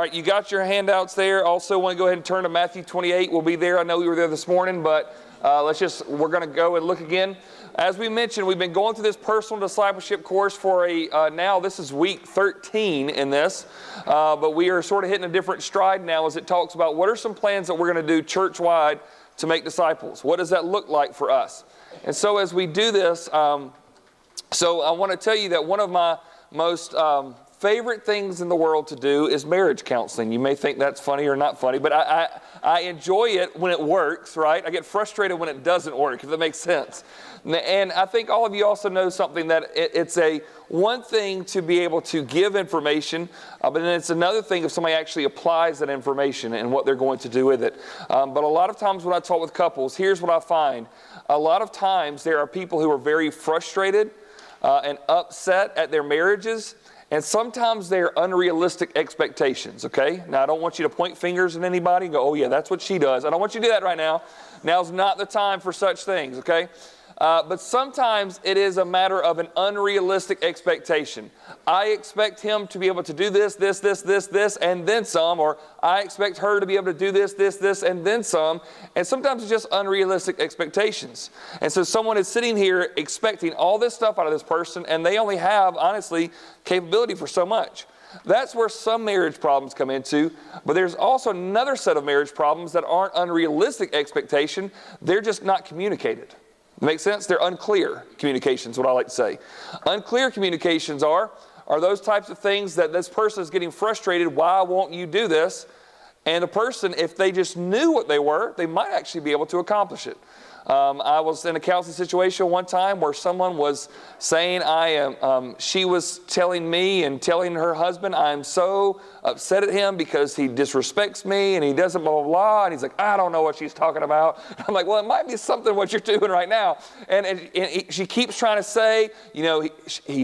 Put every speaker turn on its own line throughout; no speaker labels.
right, you got your handouts there. Also want to go ahead and turn to Matthew 28. We'll be there. I know we were there this morning, but we're going to go and look again. As we mentioned, we've been going through this personal discipleship course for now this is week 13 in this, but we are sort of hitting a different stride now as it talks about what are some plans that we're going to do church-wide to make disciples. What does that look like for us? And so as we do this, so I want to tell you that one of my most favorite things in the world to do is marriage counseling. You may think that's funny or not funny, but I enjoy it when it works, right? I get frustrated when it doesn't work, if that makes sense. And I think all of you also know something that it's a one thing to be able to give information, but then it's another thing if somebody actually applies that information and what they're going to do with it. But a lot of times when I talk with couples, here's what I find. A lot of times there are people who are very frustrated and upset at their marriages. And sometimes they're unrealistic expectations, okay? Now, I don't want you to point fingers at anybody and go, oh, yeah, that's what she does. I don't want you to do that right now. Now's not the time for such things, okay? But sometimes it is a matter of an unrealistic expectation. I expect him to be able to do this, and then some, or I expect her to be able to do this, and then some. And sometimes it's just unrealistic expectations. And so someone is sitting here expecting all this stuff out of this person, and they only have, honestly, capability for so much. That's where some marriage problems come into, but there's also another set of marriage problems that aren't unrealistic expectation. They're just not communicated. Make sense? They're unclear communications, what I like to say. Unclear communications are those types of things that this person is getting frustrated, why won't you do this? And the person, if they just knew what they were, they might actually be able to accomplish it. I was in a counseling situation one time where someone was saying she was telling me and telling her husband, I'm so upset at him because he disrespects me and he doesn't blah, blah, blah. And he's like, I don't know what she's talking about. I'm like, well, it might be something what you're doing right now. And she keeps trying to say, you know, he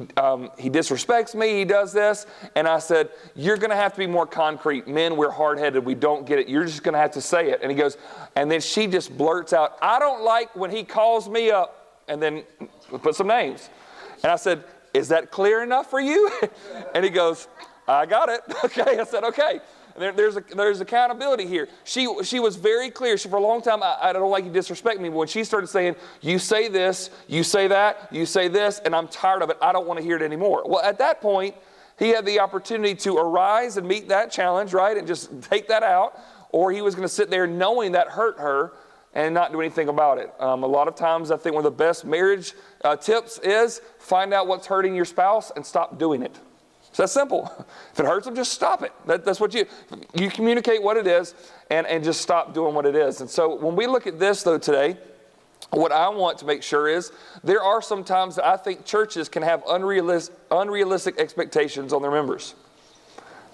disrespects me, he does this. And I said, you're going to have to be more concrete. Men, we're hard-headed. We don't get it. You're just going to have to say it. And he goes, and then she just blurts out, I don't like when he calls me up, and then put some names. And I said, is that clear enough for you? And he goes, I got it. Okay. I said, okay. There's accountability here. She was very clear. For a long time, I don't like you disrespect me. But when she started saying, you say this, you say that, you say this, and I'm tired of it. I don't want to hear it anymore. Well, at that point, he had the opportunity to arise and meet that challenge, right, and just take that out. Or he was going to sit there knowing that hurt her and not do anything about it. A lot of times, I think one of the best marriage tips is find out what's hurting your spouse and stop doing it. It's that simple. If it hurts them, just stop it. That's what you communicate what it is and just stop doing what it is. And so when we look at this, though, today, what I want to make sure is there are some times that I think churches can have unrealistic expectations on their members.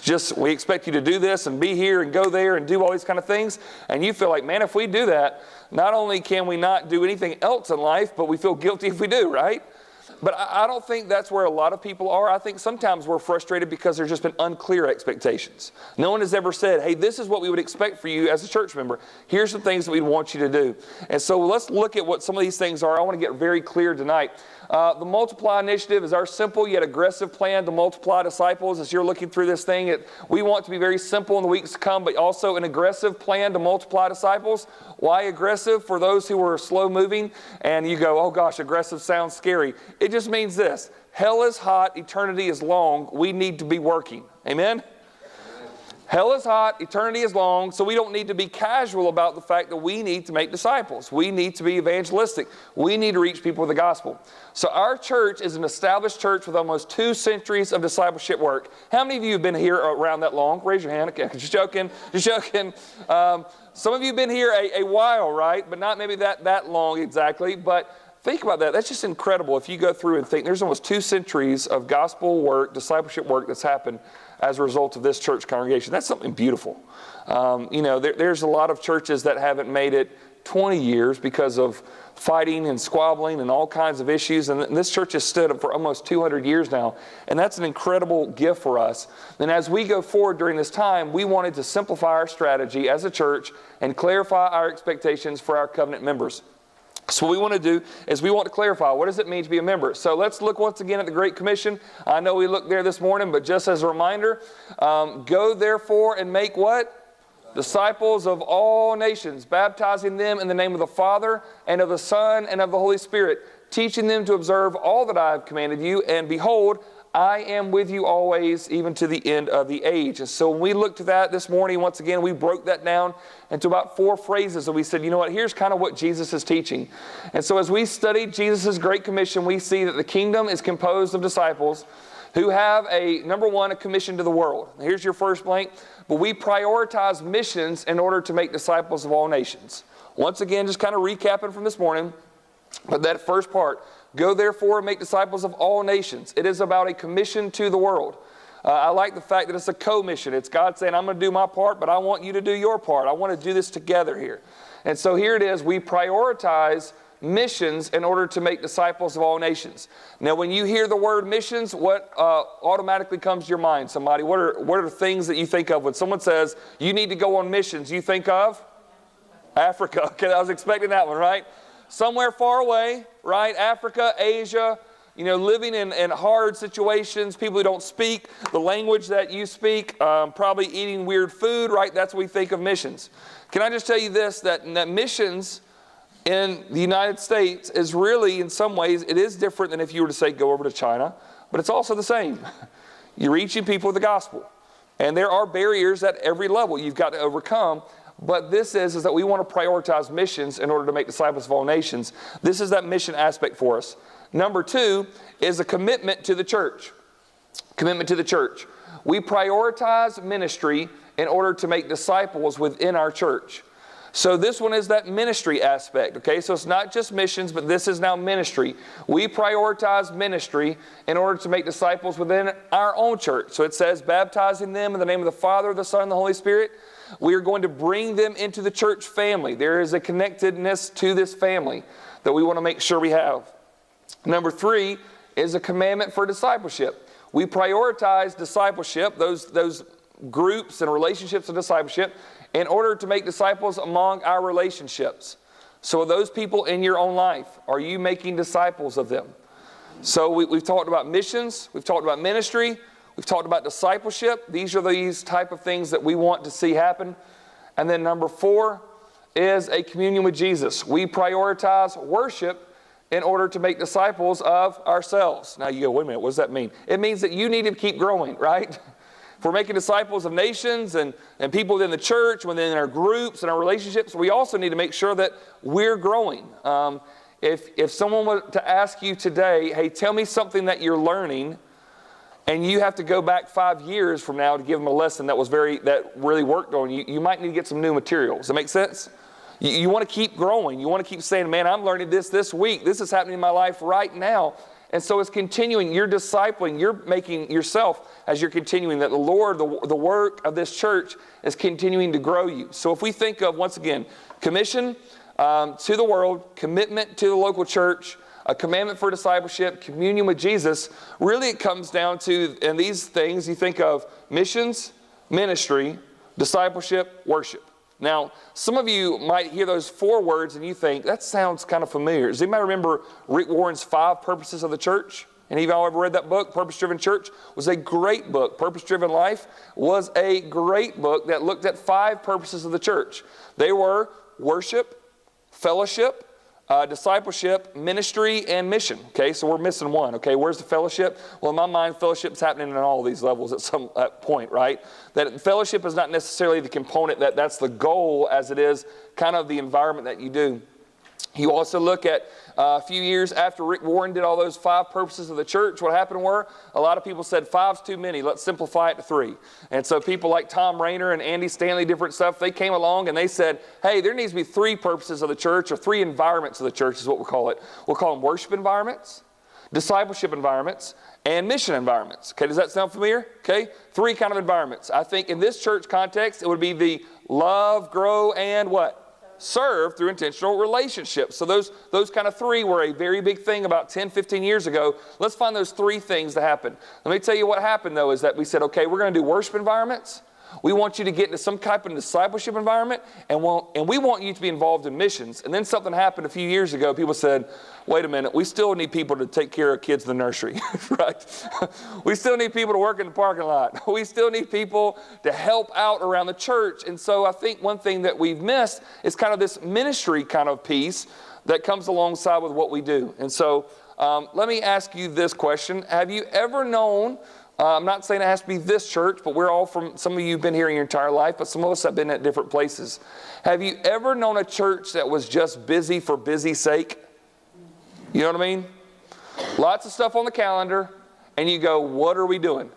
Just, we expect you to do this and be here and go there and do all these kind of things. And you feel like, man, if we do that, not only can we not do anything else in life, but we feel guilty if we do, right? But I don't think that's where a lot of people are. I think sometimes we're frustrated because there's just been unclear expectations. No one has ever said, hey, this is what we would expect for you as a church member. Here's some things that we want you to do. And so let's look at what some of these things are. I want to get very clear tonight. The Multiply Initiative is our simple yet aggressive plan to multiply disciples. As you're looking through this thing, we want to be very simple in the weeks to come, but also an aggressive plan to multiply disciples. Why aggressive? For those who are slow moving and you go, oh gosh, aggressive sounds scary. It just means this. Hell is hot, eternity is long. We need to be working. Amen? Hell is hot, eternity is long, so we don't need to be casual about the fact that we need to make disciples. We need to be evangelistic. We need to reach people with the gospel. So our church is an established church with almost 2 centuries of discipleship work. How many of you have been here around that long? Raise your hand. Okay, just joking. Just joking. Some of you have been here a while, right? But not maybe that long exactly. But think about that. That's just incredible. If you go through and think, there's almost 2 centuries of gospel work, discipleship work that's happened as a result of this church congregation. That's something beautiful. There's a lot of churches that haven't made it 20 years because of fighting and squabbling and all kinds of issues. And this church has stood up for almost 200 years now. And that's an incredible gift for us. And as we go forward during this time, we wanted to simplify our strategy as a church and clarify our expectations for our covenant members. So what we want to do is we want to clarify, what does it mean to be a member? So let's look once again at the Great Commission. I know we looked there this morning, but just as a reminder, go therefore and make what? Disciples of all nations, baptizing them in the name of the Father and of the Son and of the Holy Spirit, teaching them to observe all that I have commanded you, and behold, I am with you always, even to the end of the age. And so when we looked at that this morning, once again, we broke that down into about 4 phrases. And we said, you know what, here's kind of what Jesus is teaching. And so as we studied Jesus' Great Commission, we see that the kingdom is composed of disciples who have number one, a commission to the world. Here's your first blank. But we prioritize missions in order to make disciples of all nations. Once again, just kind of recapping from this morning, but that first part, go therefore and make disciples of all nations. It is about a commission to the world. I like the fact that it's a co-mission. It's God saying, I'm going to do my part, but I want you to do your part. I want to do this together here. And so here it is. We prioritize missions in order to make disciples of all nations. Now, when you hear the word missions, what automatically comes to your mind? Somebody, what are the things that you think of when someone says, you need to go on missions? You think of? Africa. Okay, I was expecting that one, right? Somewhere far away, right? Africa, Asia, living in hard situations, people who don't speak the language that you speak, probably eating weird food, right? That's what we think of missions. Can I just tell you this, that missions in the United States is really, in some ways, it is different than if you were to say, go over to China, but it's also the same. You're reaching people with the gospel. And there are barriers at every level you've got to overcome. But this is that we want to prioritize missions in order to make disciples of all nations. This is that mission aspect for us. Number 2 is a commitment to the church. Commitment to the church. We prioritize ministry in order to make disciples within our church. So this one is that ministry aspect, okay? So it's not just missions, but this is now ministry. We prioritize ministry in order to make disciples within our own church. So it says, baptizing them in the name of the Father, the Son, and the Holy Spirit. We are going to bring them into the church family. There is a connectedness to this family that we want to make sure we have. Number 3 is a commandment for discipleship. We prioritize discipleship, those groups and relationships of discipleship, in order to make disciples among our relationships. So those people in your own life, are you making disciples of them? So we've talked about missions, we've talked about ministry, we've talked about discipleship. These are these type of things that we want to see happen. And then number 4 is a communion with Jesus. We prioritize worship in order to make disciples of ourselves. Now you go, wait a minute, what does that mean? It means that you need to keep growing, right? If we're making disciples of nations and people within the church, within our groups and our relationships, we also need to make sure that we're growing. If someone were to ask you today, hey, tell me something that you're learning, and you have to go back 5 years from now to give them a lesson that really worked on you, you might need to get some new material. Does that make sense? You want to keep growing. You want to keep saying, man, I'm learning this week. This is happening in my life right now. And so it's continuing. You're discipling. You're making yourself, as you're continuing, that the Lord, the work of this church is continuing to grow you. So if we think of, once again, commission to the world, commitment to the local church, a commandment for discipleship, communion with Jesus, really it comes down to, and these things, you think of missions, ministry, discipleship, worship. Now, some of you might hear those 4 words and you think, that sounds kind of familiar. Does anybody remember Rick Warren's 5 Purposes of the Church? Any of y'all ever read that book? Purpose-Driven Church was a great book. Purpose-Driven Life was a great book that looked at 5 purposes of the church. They were worship, fellowship, discipleship, ministry, and mission. Okay, so we're missing one. Okay, where's the fellowship? Well, in my mind, fellowship's happening in all these levels at some point, right? That fellowship is not necessarily the component that's the goal as it is kind of the environment that you do. You also look at a few years after Rick Warren did all those 5 purposes of the church, what happened were a lot of people said 5's too many, let's simplify it to 3. And so people like Tom Rainer and Andy Stanley, different stuff, they came along and they said, hey, there needs to be 3 purposes of the church, or 3 environments of the church is what we'll call it. We'll call them worship environments, discipleship environments, and mission environments. Okay, does that sound familiar? Okay, 3 kind of environments. I think in this church context, it would be the love, grow, and what? Serve through intentional relationships. So those kind of 3 were a very big thing about 10, 15 years ago. Let's find those 3 things to happen. Let me tell you what happened, though, is that we said, okay, we're going to do worship environments. We want you to get into some type of discipleship environment, and we want you to be involved in missions. And then something happened a few years ago. People said, wait a minute, we still need people to take care of kids in the nursery, right? We still need people to work in the parking lot. We still need people to help out around the church. And so I think one thing that we've missed is kind of this ministry kind of piece that comes alongside with what we do. And so let me ask you this question. Have you ever known, I'm not saying it has to be this church, but we're all from, some of you have been here your entire life, but some of us have been at different places. Have you ever known a church that was just busy for busy's sake? You know what I mean? Lots of stuff on the calendar, and you go, what are we doing?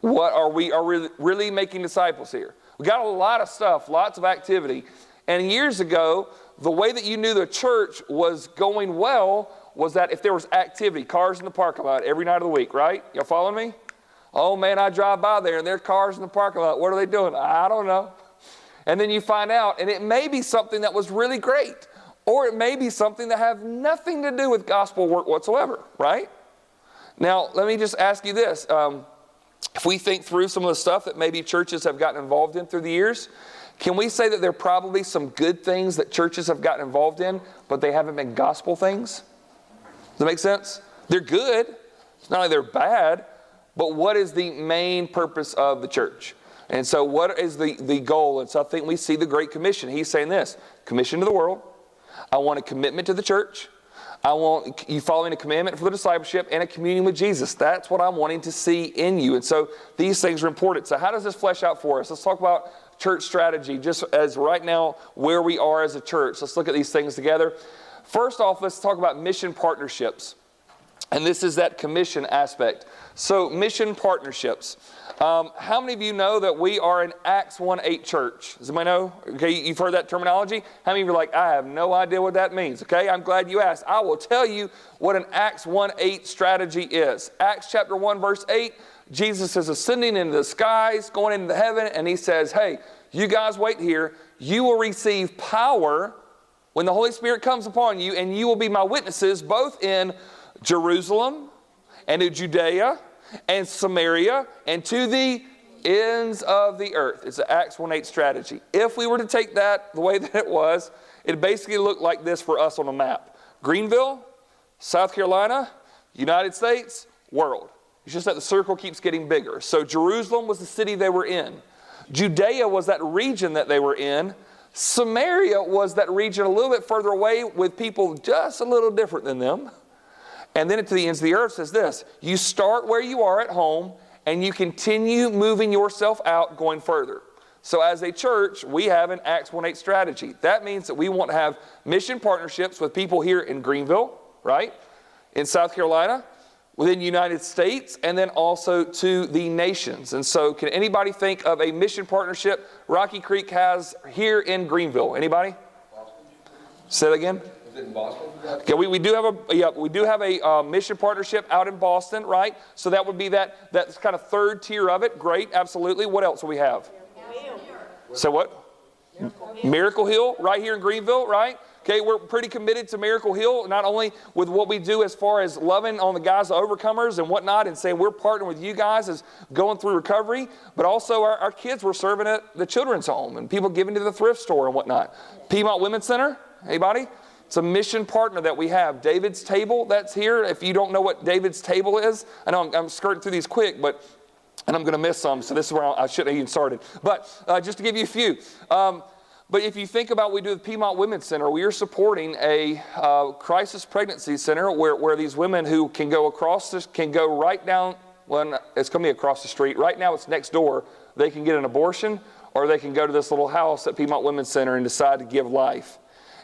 What are we really making disciples here? We got a lot of stuff, lots of activity. And years ago, the way that you knew the church was going well was that if there was activity, cars in the parking lot every night of the week, right? Y'all following me? Oh man, I drive by there and there are cars in the parking lot. What are they doing? I don't know. And then you find out, and it may be something that was really great, or it may be something that have nothing to do with gospel work whatsoever, right? Now, let me just ask you this. If we think through some of the stuff that maybe churches have gotten involved in through the years, can we say that there are probably some good things that churches have gotten involved in, but they haven't been gospel things? Does that make sense? They're good. It's not like they're bad, but what is the main purpose of the church? And so what is the goal? And so I think we see the Great Commission. He's saying this, commission to the world. I want a commitment to the church. I want you following a commandment for the discipleship and a communion with Jesus. That's what I'm wanting to see in you. And so these things are important. So how does this flesh out for us? Let's talk about church strategy, just as right now where we are as a church. Let's look at these things together. First off, let's talk about mission partnerships. And this is that commission aspect. So mission partnerships. How many of you know that we are an Acts 1:8 church? Does anybody know? Okay, you've heard that terminology? How many of you are like, I have no idea what that means? Okay, I'm glad you asked. I will tell you what an Acts 1:8 strategy is. Acts chapter 1 verse 8, Jesus is ascending into the skies, going into heaven, and he says, hey, you guys wait here. You will receive power when the Holy Spirit comes upon you, and you will be my witnesses both in Jerusalem and in Judea and Samaria and to the ends of the earth. It's an Acts 1:8 strategy. If we were to take that the way that it was, it basically looked like this for us on a map. Greenville, South Carolina, United States, world. It's just that the circle keeps getting bigger. So Jerusalem was the city they were in. Judea was that region that they were in. Samaria was that region a little bit further away with people just a little different than them. And then to the ends of the earth says this, you start where you are at home and you continue moving yourself out going further. So as a church, we have an Acts 1:8 strategy. That means that we want to have mission partnerships with people here in Greenville, right? In South Carolina, within the United States, and then also to the nations. And so can anybody think of a mission partnership Rocky Creek has here in Greenville? Anybody? Boston. Say that again. Is it in Boston? Okay, we do have a mission partnership out in Boston, right? So that would be that kind of third tier of it. Great, absolutely. What else do we have? So what? Miracle Hill, right here in Greenville, right? Okay, we're pretty committed to Miracle Hill, not only with what we do as far as loving on the guys, the overcomers and whatnot, and saying we're partnering with you guys as going through recovery, but also our kids were serving at the children's home and people giving to the thrift store and whatnot. Piedmont Women's Center, anybody? It's a mission partner that we have. David's Table, that's here. If you don't know what David's Table is, I know I'm skirting through these quick, and I'm going to miss some, so this is where I shouldn't have even started. But just to give you a few. But if you think about what we do with Piedmont Women's Center, we are supporting a crisis pregnancy center where these women who can go right down, well, it's going to be across the street. Right now it's next door. They can get an abortion, or they can go to this little house at Piedmont Women's Center and decide to give life.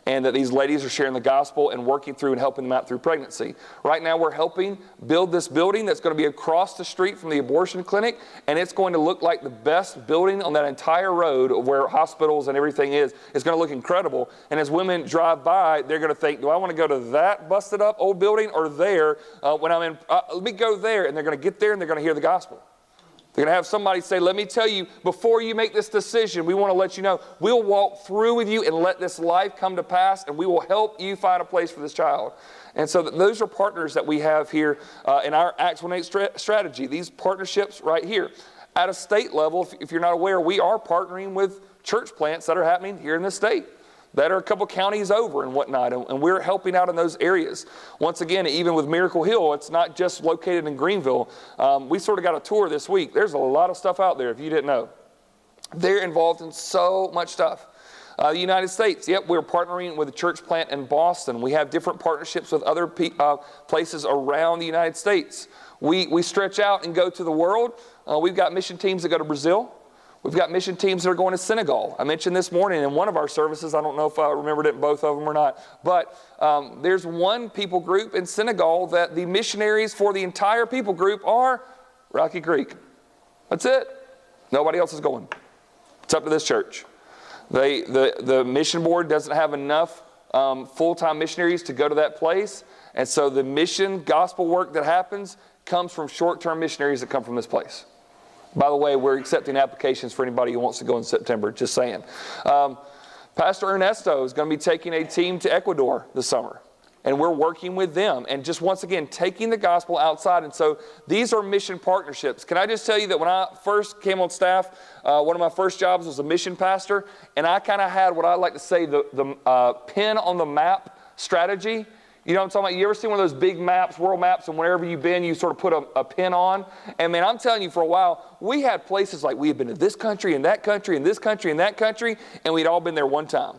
And that these ladies are sharing the gospel and working through and helping them out through pregnancy. Right now we're helping build this building that's going to be across the street from the abortion clinic, and it's going to look like the best building on that entire road where hospitals and everything is. It's going to look incredible. And as women drive by, they're going to think, do I want to go to that busted up old building or there when I'm in, let me go there. And they're going to get there and they're going to hear the gospel. They're going to have somebody say, let me tell you, before you make this decision, we want to let you know, we'll walk through with you and let this life come to pass, and we will help you find a place for this child. And so those are partners that we have here in our Acts 1:8 strategy, these partnerships right here. At a state level, if you're not aware, we are partnering with church plants that are happening here in this state, that are a couple counties over and whatnot, and we're helping out in those areas. Once again, even with Miracle Hill, it's not just located in Greenville. We sort of got a tour this week. There's a lot of stuff out there if you didn't know. They're involved in so much stuff. The United States, yep, we're partnering with a church plant in Boston. We have different partnerships with other places around the United States. We stretch out and go to the world. We've got mission teams that go to Brazil. We've got mission teams that are going to Senegal. I mentioned this morning in one of our services, I don't know if I remembered it in both of them or not, but there's one people group in Senegal that the missionaries for the entire people group are Rocky Creek. That's it. Nobody else is going. It's up to this church. The mission board doesn't have enough full-time missionaries to go to that place, and so the mission gospel work that happens comes from short-term missionaries that come from this place. By the way, we're accepting applications for anybody who wants to go in September, just saying. Pastor Ernesto is going to be taking a team to Ecuador this summer, and we're working with them and just once again taking the gospel outside. And so these are mission partnerships. Can I just tell you that when I first came on staff, one of my first jobs was a mission pastor, and I kind of had what I like to say the pin on the map strategy. You know what I'm talking about? You ever seen one of those big maps, world maps, and wherever you've been, you sort of put a pin on? And man, I'm telling you, for a while, we had places like we had been to this country and that country and this country and that country, and we'd all been there one time.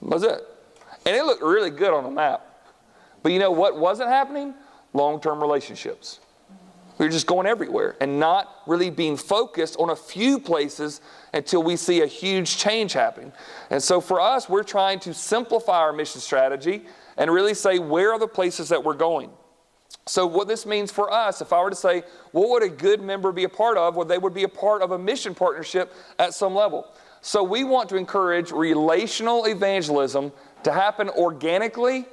That was it. And it looked really good on the map. But you know what wasn't happening? Long-term relationships. We were just going everywhere and not really being focused on a few places until we see a huge change happening. And so for us, we're trying to simplify our mission strategy and really say, where are the places that we're going? So what this means for us, if I were to say, what would a good member be a part of? Well, they would be a part of a mission partnership at some level. So we want to encourage relational evangelism to happen organically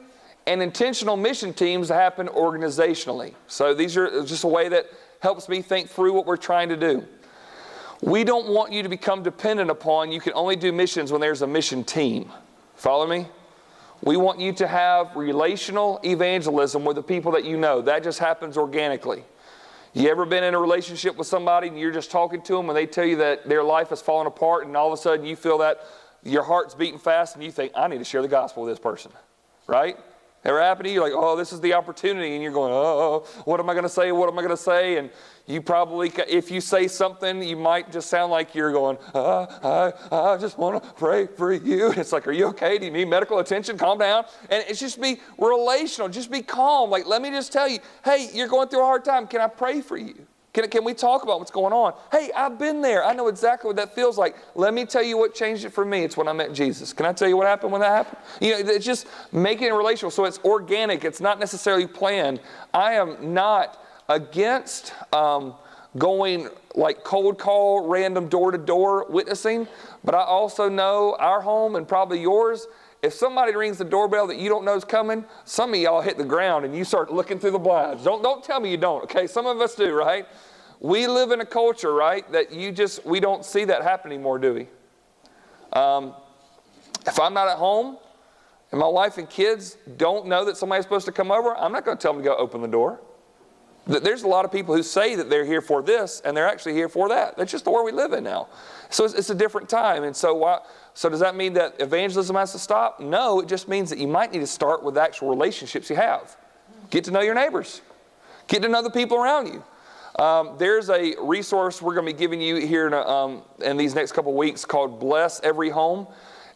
and intentional mission teams to happen organizationally. So these are just a way that helps me think through what we're trying to do. We don't want you to become dependent upon, you can only do missions when there's a mission team. Follow me? We want you to have relational evangelism with the people that you know. That just happens organically. You ever been in a relationship with somebody and you're just talking to them and they tell you that their life has fallen apart, and all of a sudden you feel that your heart's beating fast and you think, I need to share the gospel with this person, right? Ever happened to you? You're like, oh, this is the opportunity, and you're going, oh, what am I going to say? What am I going to say? And you probably, if you say something, you might just sound like you're going, I just want to pray for you. It's like, are you okay? Do you need medical attention? Calm down. And it's just be relational. Just be calm. Like, let me just tell you, hey, you're going through a hard time. Can I pray for you? Can we talk about what's going on? Hey, I've been there. I know exactly what that feels like. Let me tell you what changed it for me. It's when I met Jesus. Can I tell you what happened when that happened? You know, it's just making it relational. So it's organic. It's not necessarily planned. I am not against going like cold call, random door-to-door witnessing. But I also know our home and probably yours, if somebody rings the doorbell that you don't know is coming, some of y'all hit the ground and you start looking through the blinds. Don't tell me you don't, okay? Some of us do, right? We live in a culture, right, that we don't see that happen anymore, do we? If I'm not at home and my wife and kids don't know that somebody's supposed to come over, I'm not going to tell them to go open the door. There's a lot of people who say that they're here for this and they're actually here for that. That's just the world we live in now. So it's a different time. And so does that mean that evangelism has to stop? No, it just means that you might need to start with actual relationships you have. Get to know your neighbors. Get to know the people around you. There's a resource we're going to be giving you here in these next couple weeks called Bless Every Home.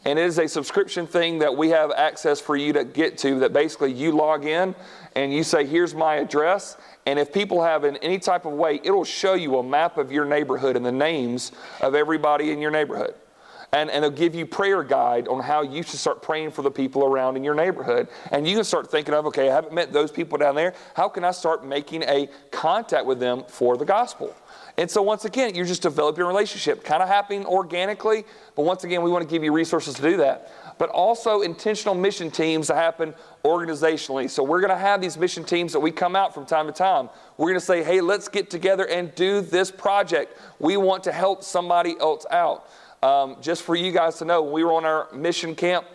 And it is a subscription thing that we have access for you to get to, that basically you log in and you say, here's my address. And if people have in any type of way, it'll show you a map of your neighborhood and the names of everybody in your neighborhood. And it'll give you prayer guide on how you should start praying for the people around in your neighborhood. And you can start thinking of, okay, I haven't met those people down there. How can I start making a contact with them for the gospel? And so once again, you're just developing a relationship, kind of happening organically. But once again, we want to give you resources to do that. But also intentional mission teams that happen organizationally. So we're going to have these mission teams that we come out from time to time. We're going to say, hey, let's get together and do this project. We want to help somebody else out. Just for you guys to know, when we were on our mission camp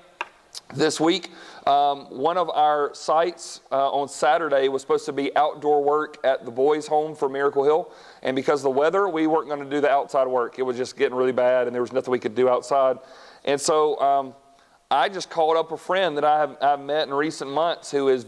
this week. One of our sites on Saturday was supposed to be outdoor work at the boys' home for Miracle Hill. And because of the weather, we weren't going to do the outside work. It was just getting really bad, and there was nothing we could do outside. And so I just called up a friend that I've met in recent months who is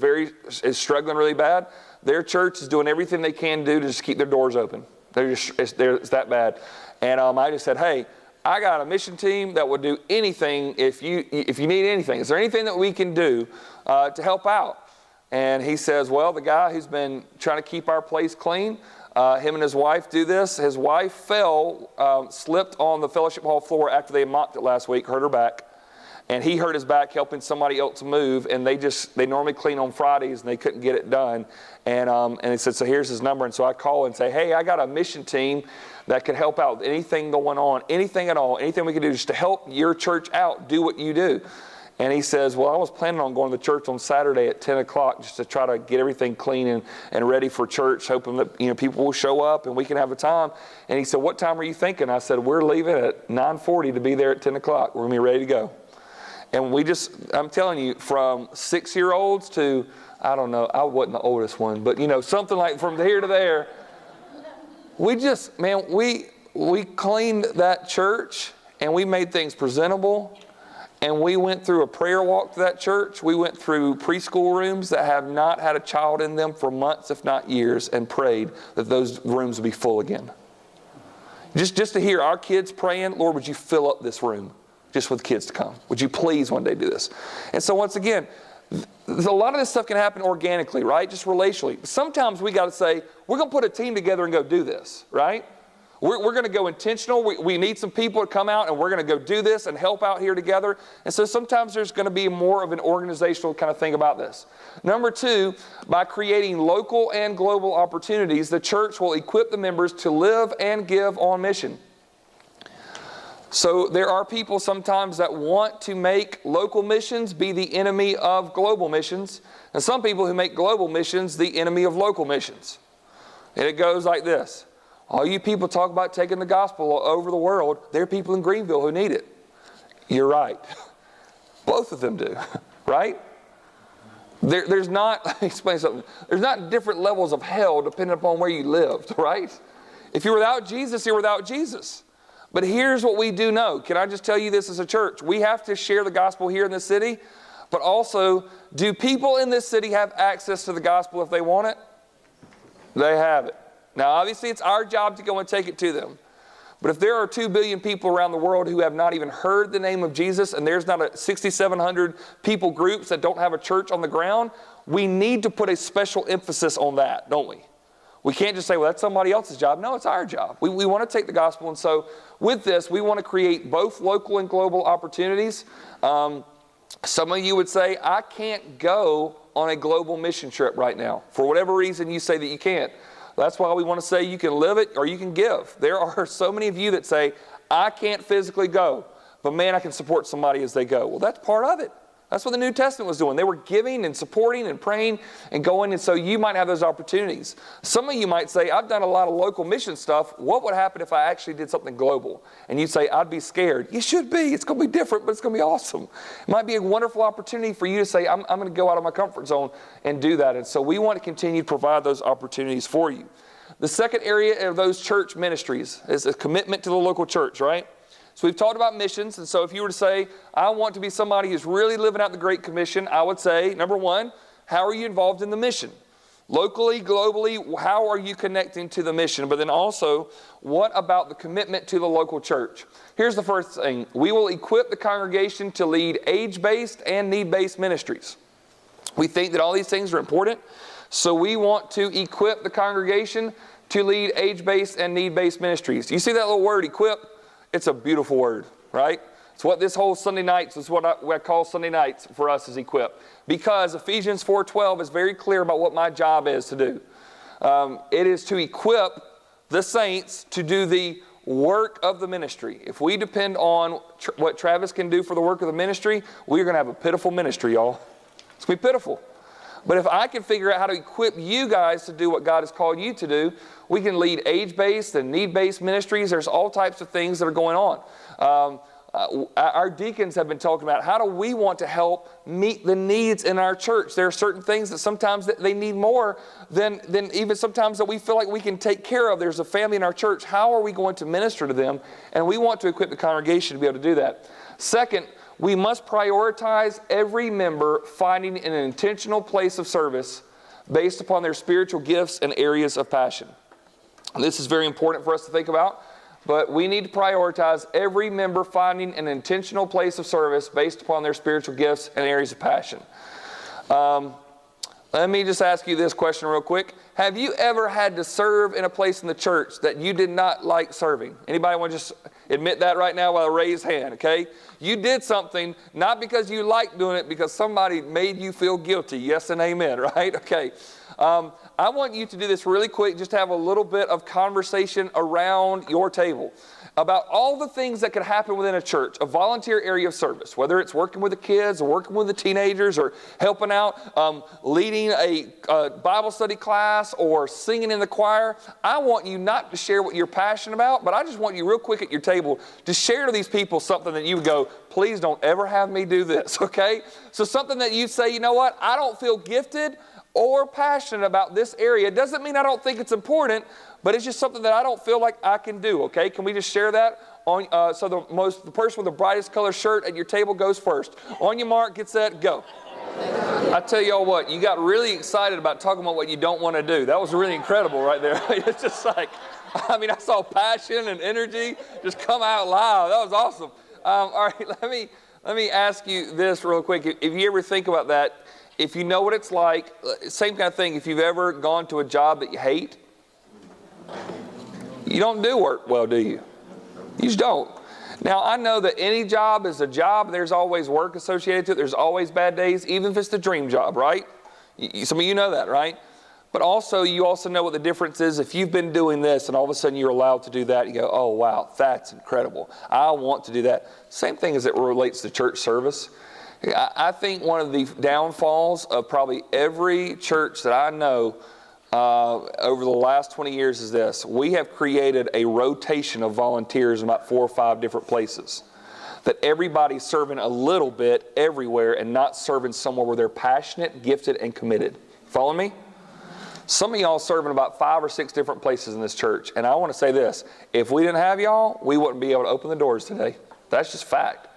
struggling really bad. Their church is doing everything they can do to just keep their doors open. It's that bad. And I just said, hey, I got a mission team that will do anything if you need anything. Is there anything that we can do to help out? And he says, well, the guy who's been trying to keep our place clean, him and his wife do this. His wife slipped on the fellowship hall floor after they mopped it last week, hurt her back. And he hurt his back helping somebody else move, and they normally clean on Fridays, and they couldn't get it done. And he said, so here's his number. And so I call and say, hey, I got a mission team that could help out with anything going on, anything at all, anything we can do just to help your church out, do what you do. And he says, well, I was planning on going to church on Saturday at 10 o'clock just to try to get everything clean and ready for church, hoping that people will show up and we can have a time. And he said, what time are you thinking? I said, we're leaving at 9:40 to be there at 10 o'clock. We're going to be ready to go. And I'm telling you, from 6-year-olds to, I don't know, I wasn't the oldest one, but something like from here to there, we cleaned that church and we made things presentable. And we went through a prayer walk to that church. We went through preschool rooms that have not had a child in them for months, if not years, and prayed that those rooms would be full again. Just to hear our kids praying, Lord, would you fill up this room just with kids to come? Would you please one day do this? And so once again, a lot of this stuff can happen organically, right? Just relationally. Sometimes we got to say, we're going to put a team together and go do this, right? We're going to go intentional. We need some people to come out and we're going to go do this and help out here together. And so sometimes there's going to be more of an organizational kind of thing about this. Number 2, by creating local and global opportunities, the church will equip the members to live and give on mission. So there are people sometimes that want to make local missions be the enemy of global missions, and some people who make global missions the enemy of local missions. And it goes like this. All you people talk about taking the gospel over the world, there are people in Greenville who need it. You're right. Both of them do, right? There's not, let me explain something. There's not different levels of hell depending upon where you lived, right? If you're without Jesus, you're without Jesus. But here's what we do know. Can I just tell you this as a church? We have to share the gospel here in this city, but also, do people in this city have access to the gospel if they want it? They have it. Now, obviously, it's our job to go and take it to them. But if there are 2 billion people around the world who have not even heard the name of Jesus, and there's not 6,700 people groups that don't have a church on the ground, we need to put a special emphasis on that, don't we? We can't just say, well, that's somebody else's job. No, it's our job. We want to take the gospel. And so with this, we want to create both local and global opportunities. Some of you would say, I can't go on a global mission trip right now. For whatever reason, you say that you can't. That's why we want to say you can live it or you can give. There are so many of you that say, I can't physically go, but man, I can support somebody as they go. Well, that's part of it. That's what the New Testament was doing. They were giving and supporting and praying and going, and so you might have those opportunities. Some of you might say, I've done a lot of local mission stuff. What would happen if I actually did something global? And you'd say, I'd be scared. You should be. It's going to be different, but it's going to be awesome. It might be a wonderful opportunity for you to say, I'm going to go out of my comfort zone and do that. And so we want to continue to provide those opportunities for you. The second area of those church ministries is a commitment to the local church, right? So we've talked about missions, and so if you were to say, I want to be somebody who's really living out the Great Commission, I would say, number 1, how are you involved in the mission? Locally, globally, how are you connecting to the mission? But then also, what about the commitment to the local church? Here's the first thing. We will equip the congregation to lead age-based and need-based ministries. We think that all these things are important, so we want to equip the congregation to lead age-based and need-based ministries. You see that little word, equip? It's a beautiful word, right? It's what this whole Sunday nights is what I call Sunday nights for us is equip. Because Ephesians 4:12 is very clear about what my job is to do. It is to equip the saints to do the work of the ministry. If we depend on what Travis can do for the work of the ministry, we're going to have a pitiful ministry, y'all. It's going to be pitiful. But if I can figure out how to equip you guys to do what God has called you to do, we can lead age-based and need-based ministries. There's all types of things that are going on. Our deacons have been talking about how do we want to help meet the needs in our church. There are certain things that sometimes they need more than even sometimes that we feel like we can take care of. There's a family in our church. How are we going to minister to them? And we want to equip the congregation to be able to do that. Second, we must prioritize every member finding an intentional place of service based upon their spiritual gifts and areas of passion. And this is very important for us to think about. But we need to prioritize every member finding an intentional place of service based upon their spiritual gifts and areas of passion. Let me just ask you this question real quick. Have you ever had to serve in a place in the church that you did not like serving? Anybody want to just admit that right now with a raised hand, okay? You did something not because you liked doing it, because somebody made you feel guilty. Yes and amen, right? Okay. I want you to do this really quick, just have a little bit of conversation around your table about all the things that could happen within a church, a volunteer area of service, whether it's working with the kids or working with the teenagers or helping out, leading a Bible study class or singing in the choir. I want you not to share what you're passionate about, but I just want you real quick at your table to share to these people something that you would go, please don't ever have me do this, okay? So something that you say, you know what, I don't feel gifted or passionate about this area. It doesn't mean I don't think it's important, but it's just something that I don't feel like I can do, okay? Can we just share that? So the person with the brightest color shirt at your table goes first. On your mark, get set, go. I tell y'all what, you got really excited about talking about what you don't want to do. That was really incredible right there. It's just like, I mean, I saw passion and energy just come out loud. That was awesome. All right, let me ask you this real quick. If you ever think about that, if you know what it's like, same kind of thing, if you've ever gone to a job that you hate, you don't do work well, do you? You just don't. Now, I know that any job is a job. There's always work associated to it. There's always bad days, even if it's the dream job, right? Some of you know that, right? But also, you also know what the difference is. If you've been doing this and all of a sudden you're allowed to do that, you go, oh, wow, that's incredible. I want to do that. Same thing as it relates to church service. I think one of the downfalls of probably every church that I know over the last 20 years is this. We have created a rotation of volunteers in about 4 or 5 different places. That everybody's serving a little bit everywhere and not serving somewhere where they're passionate, gifted, and committed. Follow me? Some of y'all serve in about 5 or 6 different places in this church. And I want to say this. If we didn't have y'all, we wouldn't be able to open the doors today. That's just fact.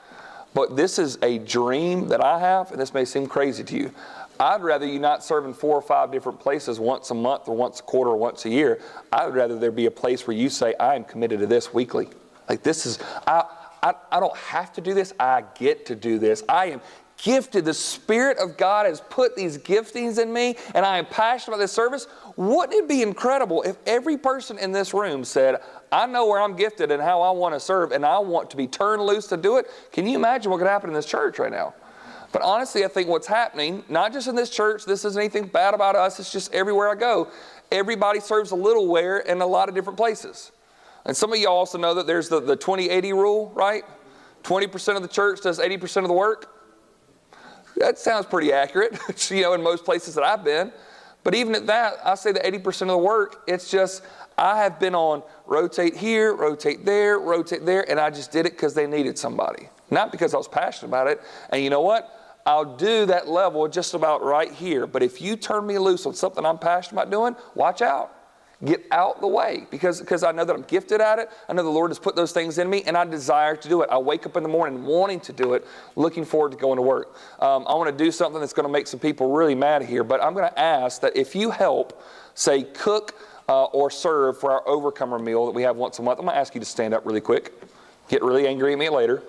But this is a dream that I have, and this may seem crazy to you. I'd rather you not serve in 4 or 5 different places once a month or once a quarter or once a year. I would rather there be a place where you say, I am committed to this weekly. Like this is, I don't have to do this. I get to do this. I am gifted. The Spirit of God has put these giftings in me, and I am passionate about this service. Wouldn't it be incredible if every person in this room said, I know where I'm gifted and how I want to serve, and I want to be turned loose to do it? Can you imagine what could happen in this church right now? But honestly, I think what's happening, not just in this church, this isn't anything bad about us, it's just everywhere I go. Everybody serves a little where in a lot of different places. And some of you also know that there's the 20-80 rule, right? 20% of the church does 80% of the work. That sounds pretty accurate, in most places that I've been. But even at that, I say that 80% of the work, it's just, I have been on rotate here, rotate there, and I just did it because they needed somebody. Not because I was passionate about it. And you know what? I'll do that level just about right here. But if you turn me loose on something I'm passionate about doing, watch out. Get out the way, because I know that I'm gifted at it. I know the Lord has put those things in me, and I desire to do it. I wake up in the morning wanting to do it, looking forward to going to work. I want to do something that's going to make some people really mad here, but I'm going to ask that if you help, say, cook or serve for our Overcomer meal that we have once a month, I'm going to ask you to stand up really quick. Get really angry at me later.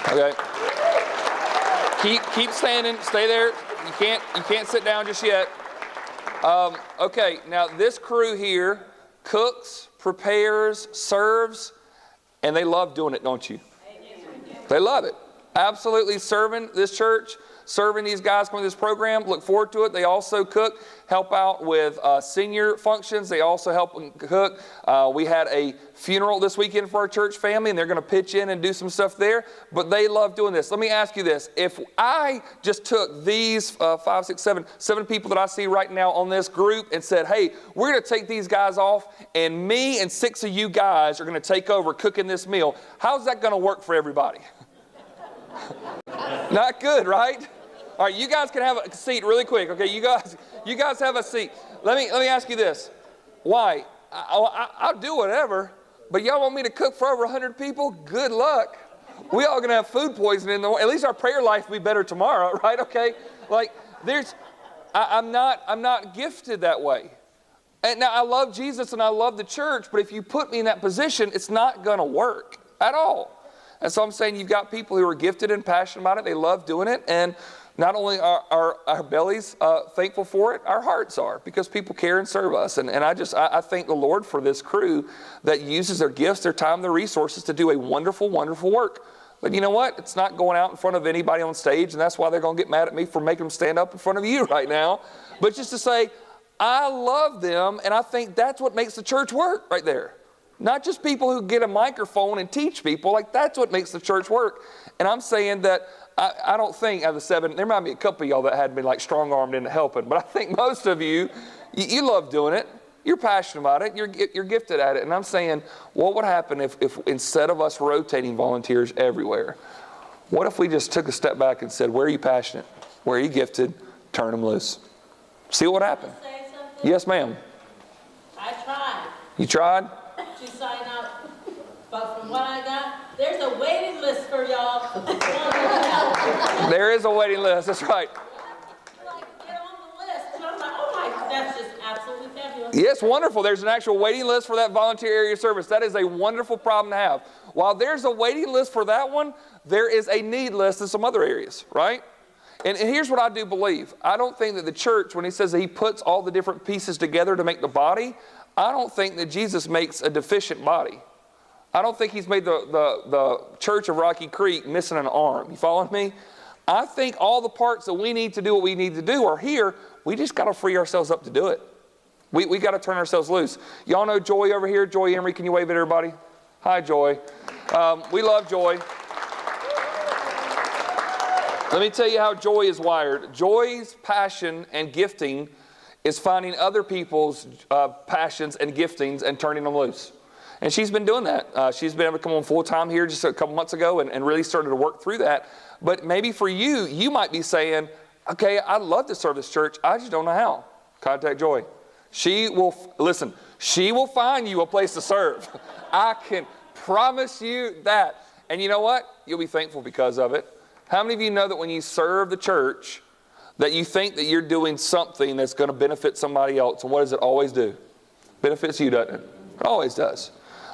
Okay. Keep standing. Stay there. You can't sit down just yet. Okay, now this crew here cooks, prepares, serves, and they love doing it, don't you? They love it. Absolutely serving this church. serving these guys coming to this program. Look forward to it. They also cook, help out with senior functions. They also help cook. We had a funeral this weekend for our church family, and they're going to pitch in and do some stuff there. But they love doing this. Let me ask you this. If I just took these 5, 6, 7 people that I see right now on this group and said, hey, we're going to take these guys off, and me and 6 of you guys are going to take over cooking this meal, how's that going to work for everybody? Not good, right? All right, you guys can have a seat really quick. Okay, you guys have a seat. Let me ask you this. Why? I'll do whatever, but y'all want me to cook for over 100 people? Good luck. We all gonna have food poisoning in the morning. At least our prayer life will be better tomorrow, right? Okay, like I'm not gifted that way. And now I love Jesus and I love the church, but if you put me in that position, it's not gonna work at all. And so I'm saying you've got people who are gifted and passionate about it. They love doing it. And not only are our bellies thankful for it, our hearts are, because people care and serve us. And I thank the Lord for this crew that uses their gifts, their time, their resources to do a wonderful, wonderful work. But you know what? It's not going out in front of anybody on stage, and that's why they're going to get mad at me for making them stand up in front of you right now. But just to say, I love them, and I think that's what makes the church work right there. Not just people who get a microphone and teach people. Like, that's what makes the church work. And I'm saying that I don't think out of the 7, there might be a couple of y'all that had been like strong-armed into helping, but I think most of you love doing it. You're passionate about it. You're gifted at it. And I'm saying, what would happen if instead of us rotating volunteers everywhere, what if we just took a step back and said, where are you passionate? Where are you gifted? Turn them loose. See what would happen.
Say something?
Yes, ma'am.
I tried.
You tried?
To sign up, but from what I got, there's a waiting list for y'all.
There is a waiting list, that's right.
You're like, get on the list. And I'm like, oh my, that's just absolutely fabulous.
Yes, wonderful. There's an actual waiting list for that volunteer area service. That is a wonderful problem to have. While there's a waiting list for that one, there is a need list in some other areas, right? And here's what I do believe. I don't think that the church, when he says that he puts all the different pieces together to make the body, I don't think that Jesus makes a deficient body. I don't think he's made the church of Rocky Creek missing an arm. You following me? I think all the parts that we need to do what we need to do are here. We just got to free ourselves up to do it. We got to turn ourselves loose. Y'all know Joy over here? Joy Emery, can you wave at everybody? Hi, Joy. We love Joy. Let me tell you how Joy is wired. Joy's passion and gifting is finding other people's passions and giftings and turning them loose. And she's been doing that. She's been able to come on full time here just a couple months ago and really started to work through that. But maybe for you, you might be saying, okay, I'd love to serve this church. I just don't know how. Contact Joy. She will find you a place to serve. I can promise you that. And you know what? You'll be thankful because of it. How many of you know that when you serve the church, that you think that you're doing something that's going to benefit somebody else? And what does it always do? Benefits you, doesn't it? It always does.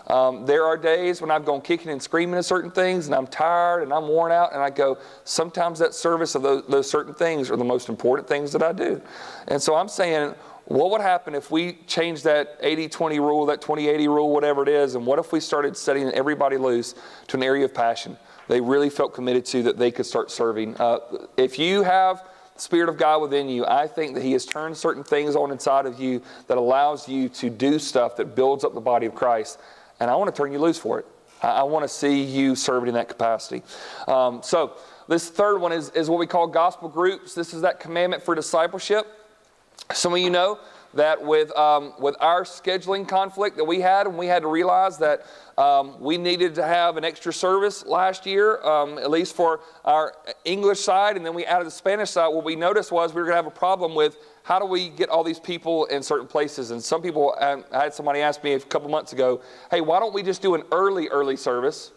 There are days when I've gone kicking and screaming at certain things, and I'm tired and I'm worn out, and I go, sometimes that service of those certain things are the most important things that I do. And so I'm saying, what would happen if we changed that 80-20 rule, that 20-80 rule, whatever it is, and what if we started setting everybody loose to an area of passion they really felt committed to, that they could start serving? If you have the Spirit of God within you, I think that he has turned certain things on inside of you that allows you to do stuff that builds up the body of Christ. And I want to turn you loose for it. I want to see you serving in that capacity. So this third one is what we call gospel groups. This is that commandment for discipleship. Some of you know that with our scheduling conflict that we had, and we had to realize that we needed to have an extra service last year, at least for our English side, and then we added the Spanish side. What we noticed was we were going to have a problem with how do we get all these people in certain places. And some people, I had somebody ask me a couple months ago, hey, why don't we just do an early service,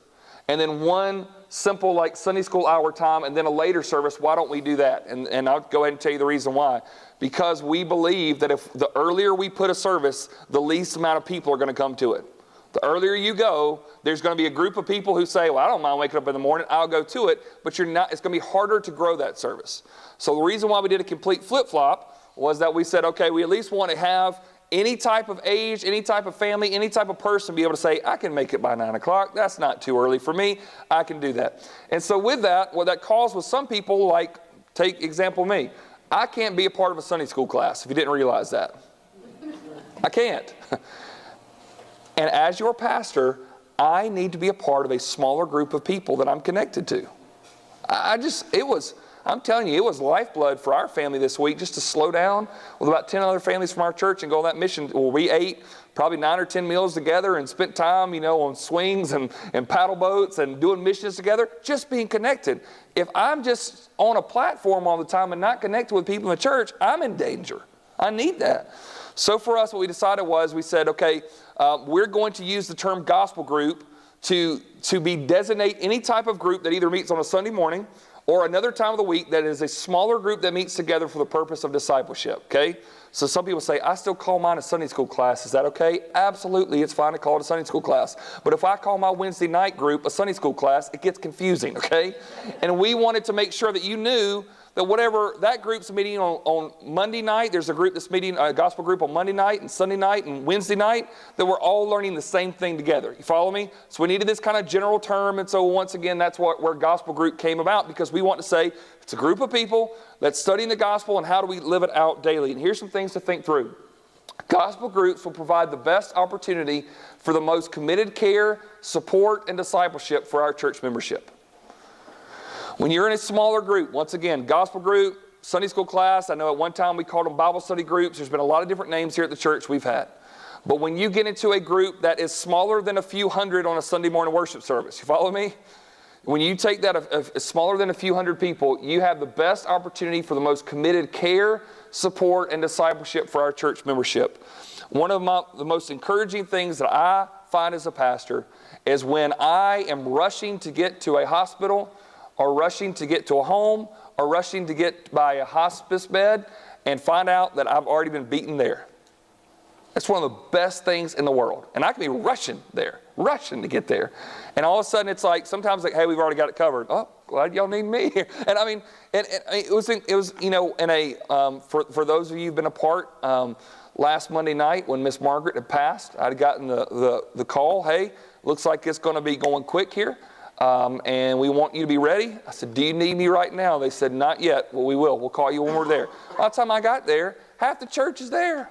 and then one simple like Sunday school hour time, and then a later service? Why don't we do that? And I'll go ahead and tell you the reason why. Because we believe that if the earlier we put a service, the least amount of people are going to come to it. The earlier you go, there's going to be a group of people who say, well, I don't mind waking up in the morning, I'll go to it, but it's going to be harder to grow that service. So the reason why we did a complete flip-flop was that we said, okay, we at least want to have any type of age, any type of family, any type of person be able to say, I can make it by 9 o'clock. That's not too early for me. I can do that. And so with that, what that caused was some people, like take example me. I can't be a part of a Sunday school class if you didn't realize that. I can't. And as your pastor, I need to be a part of a smaller group of people that I'm connected to. I'm telling you, it was lifeblood for our family this week just to slow down with about 10 other families from our church and go on that mission. Well, we ate probably 9 or 10 meals together and spent time, on swings and paddle boats and doing missions together, just being connected. If I'm just on a platform all the time and not connected with people in the church, I'm in danger. I need that. So for us, what we decided was, we said, okay, we're going to use the term gospel group to designate any type of group that either meets on a Sunday morning or another time of the week that is a smaller group that meets together for the purpose of discipleship, okay? So some people say, I still call mine a Sunday school class. Is that okay? Absolutely, it's fine to call it a Sunday school class. But if I call my Wednesday night group a Sunday school class, it gets confusing, okay? And we wanted to make sure that you knew that whatever that group's meeting on Monday night, there's a group that's meeting, a gospel group on Monday night and Sunday night and Wednesday night, that we're all learning the same thing together. You follow me? So we needed this kind of general term, and so once again, that's where gospel group came about, because we want to say it's a group of people that's studying the gospel and how do we live it out daily. And here's some things to think through. Gospel groups will provide the best opportunity for the most committed care, support, and discipleship for our church membership. When you're in a smaller group, once again, gospel group, Sunday school class, I know at one time we called them Bible study groups. There's been a lot of different names here at the church we've had. But when you get into a group that is smaller than a few hundred on a Sunday morning worship service, you follow me? When you take that smaller than a few hundred people, you have the best opportunity for the most committed care, support, and discipleship for our church membership. One of the most encouraging things that I find as a pastor is when I am rushing to get to a hospital, or rushing to get to a home, or rushing to get by a hospice bed and find out that I've already been beaten there. That's one of the best things in the world. And I can be rushing to get there. And all of a sudden it's like, sometimes like, hey, we've already got it covered. Oh, glad y'all need me here. And I mean, it was for those of you who've been a part, last Monday night when Miss Margaret had passed, I'd gotten the call, hey, looks like it's going to be going quick here. And we want you to be ready. I said, do you need me right now? They said, not yet. Well, we will. We'll call you when we're there. By the time I got there, half the church is there.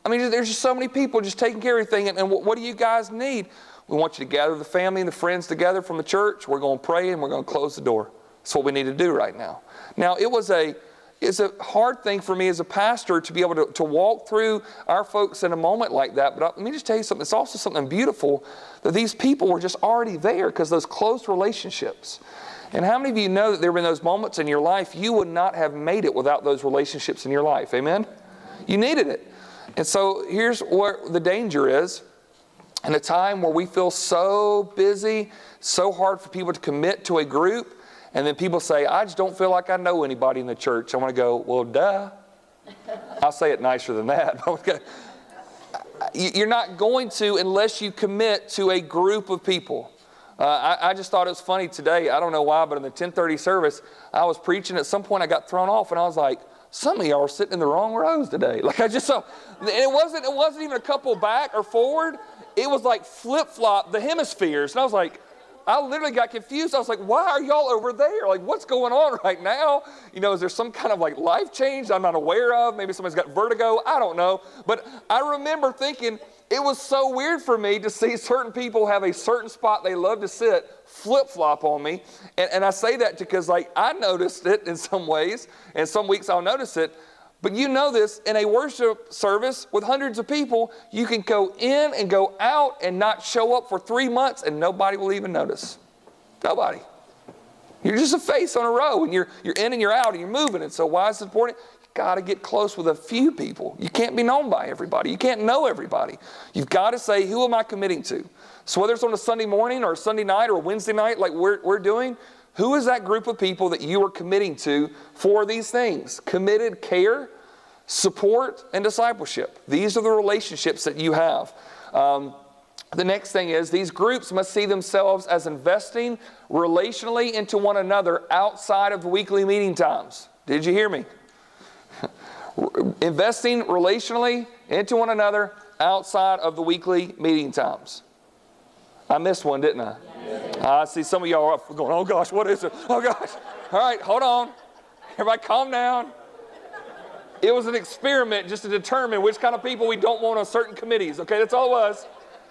I mean, there's just so many people just taking care of everything. And what do you guys need? We want you to gather the family and the friends together from the church. We're going to pray and we're going to close the door. That's what we need to do right now. Now, it's a hard thing for me as a pastor to be able to walk through our folks in a moment like that. But let me just tell you something. It's also something beautiful that these people were just already there because those close relationships. And how many of you know that there have been those moments in your life you would not have made it without those relationships in your life? Amen? You needed it. And so here's where the danger is. In a time where we feel so busy, so hard for people to commit to a group, and then people say, I just don't feel like I know anybody in the church. I want to go, well, duh. I'll say it nicer than that. You're not going to unless you commit to a group of people. I just thought it was funny today. I don't know why, but in the 10:30 service, I was preaching. At some point, I got thrown off, and I was like, some of y'all are sitting in the wrong rows today. Like I just saw, it wasn't even a couple back or forward. It was like flip-flop, the hemispheres. And I was like, I literally got confused. I was like, why are y'all over there? Like, what's going on right now? Is there some kind of like life change I'm not aware of? Maybe somebody's got vertigo. I don't know. But I remember thinking it was so weird for me to see certain people have a certain spot they love to sit flip-flop on me. And I say that because like I noticed it in some ways, and some weeks I'll notice it. But you know this, in a worship service with hundreds of people, you can go in and go out and not show up for 3 months and nobody will even notice. Nobody. You're just a face on a row and you're in and you're out and you're moving. And so why is it important? You've got to get close with a few people. You can't be known by everybody. You can't know everybody. You've got to say, who am I committing to? So whether it's on a Sunday morning or a Sunday night or a Wednesday night like we're doing, who is that group of people that you are committing to for these things? Committed care, support, and discipleship. These are the relationships that you have. The next thing is these groups must see themselves as investing relationally into one another outside of the weekly meeting times. Did you hear me? Investing relationally into one another outside of the weekly meeting times. I missed one, didn't I? I see some of y'all are going, oh gosh, what is it? Oh gosh. All right, hold on. Everybody calm down. It was an experiment just to determine which kind of people we don't want on certain committees. Okay, that's all it was.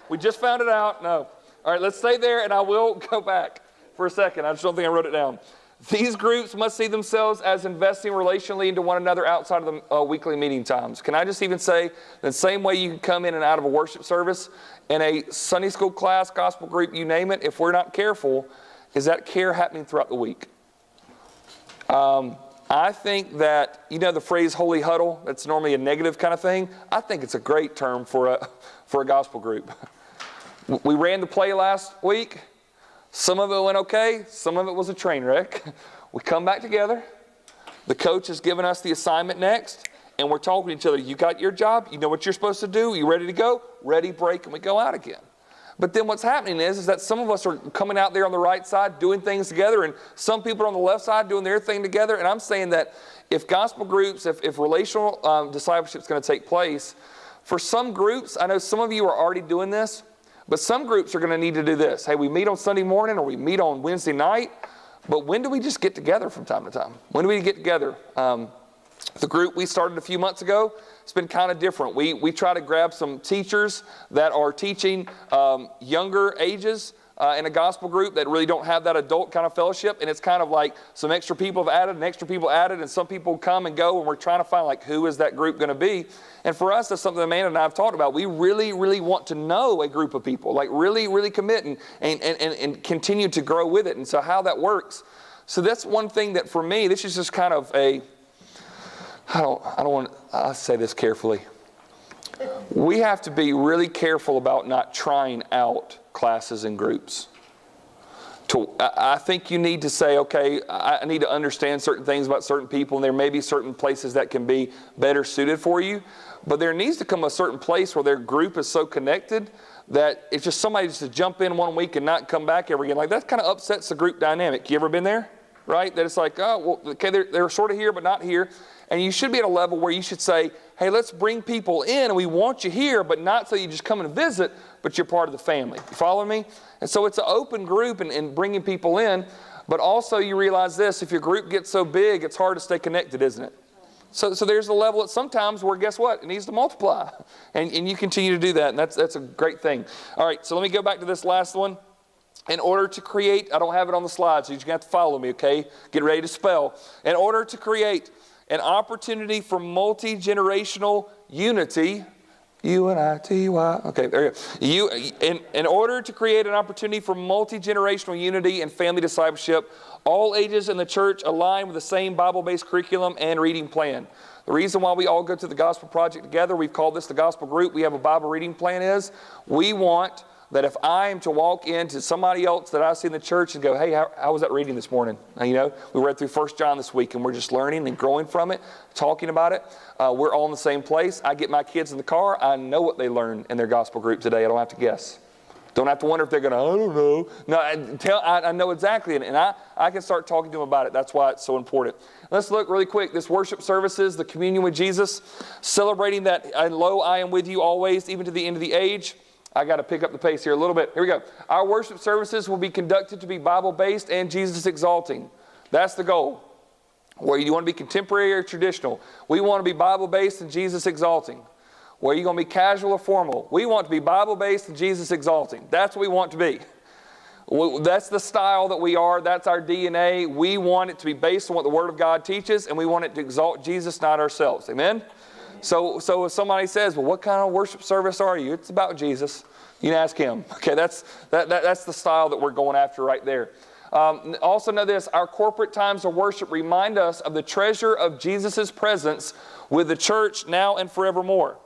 We just found it out. No. All right, let's stay there, and I will go back for a second. I just don't think I wrote it down. These groups must see themselves as investing relationally into one another outside of the weekly meeting times. Can I just even say, the same way you can come in and out of a worship service, in a Sunday school class, gospel group, you name it, if we're not careful, is that care happening throughout the week? I think that, you know the phrase holy huddle, that's normally a negative kind of thing. I think it's a great term for a gospel group. We ran the play last week. Some of it went okay. Some of it was a train wreck. We come back together. The coach has given us the assignment next, and we're talking to each other. You got your job. You know what you're supposed to do. You ready to go? Ready, break, and we go out again. But then what's happening is that some of us are coming out there on the right side doing things together, and some people are on the left side doing their thing together. And I'm saying that if gospel groups, if relational discipleship is going to take place, for some groups, I know some of you are already doing this, but some groups are going to need to do this. Hey, we meet on Sunday morning or we meet on Wednesday night, but when do we just get together from time to time? When do we get together? The group we started a few months ago, it's been kind of different. We try to grab some teachers that are teaching younger ages in a gospel group that really don't have that adult kind of fellowship. And it's kind of like some extra people have added and extra people added, and some people come and go, and we're trying to find like who is that group going to be. And for us, that's something Amanda and I have talked about. We really, really want to know a group of people, like really, really commit and continue to grow with it. And so how that works. So that's one thing that for me, this is just kind of I don't want to say this carefully. We have to be really careful about not trying out classes and groups. I think you need to say, okay, I need to understand certain things about certain people, and there may be certain places that can be better suited for you. But there needs to come a certain place where their group is so connected that it's just somebody just to jump in one week and not come back ever again. Like that kind of upsets the group dynamic. You ever been there? Right? That it's like, oh, well, okay, they're sort of here but not here. And you should be at a level where you should say, hey, let's bring people in, and we want you here, but not so you just come and visit, but you're part of the family. You follow me? And so it's an open group and bringing people in, but also you realize this, if your group gets so big, it's hard to stay connected, isn't it? So there's a level at sometimes where, guess what? It needs to multiply. And you continue to do that, and that's a great thing. All right, so let me go back to this last one. In order to create, I don't have it on the slide, so you're going to have to follow me, okay? Get ready to spell. In order to create an opportunity for multi-generational unity, U-N-I-T-Y, okay, there you go. In order to create an opportunity for multi-generational unity and family discipleship, all ages in the church align with the same Bible-based curriculum and reading plan. The reason why we all go to the gospel project together, we've called this the gospel group, we have a Bible reading plan, is we want that if I am to walk into somebody else that I see in the church and go, hey, how was that reading this morning? You know, we read through 1 John this week, and we're just learning and growing from it, talking about it. We're all in the same place. I get my kids in the car. I know what they learned in their gospel group today. I don't have to guess. Don't have to wonder if they're going to, I don't know. No, I know exactly, and I can start talking to them about it. That's why it's so important. Let's look really quick. This worship services, the communion with Jesus, celebrating that, and lo, I am with you always, even to the end of the age. I got to pick up the pace here a little bit. Here we go. Our worship services will be conducted to be Bible-based and Jesus-exalting. That's the goal. Where you want to be contemporary or traditional. We want to be Bible-based and Jesus-exalting. Where you going to be casual or formal. We want to be Bible-based and Jesus-exalting. That's what we want to be. That's the style that we are. That's our DNA. We want it to be based on what the Word of God teaches, and we want it to exalt Jesus, not ourselves. Amen? So if somebody says, well, what kind of worship service are you? It's about Jesus. You can ask him. Okay, that's the style that we're going after right there. Also know this, our corporate times of worship remind us of the treasure of Jesus' presence with the church now and forevermore.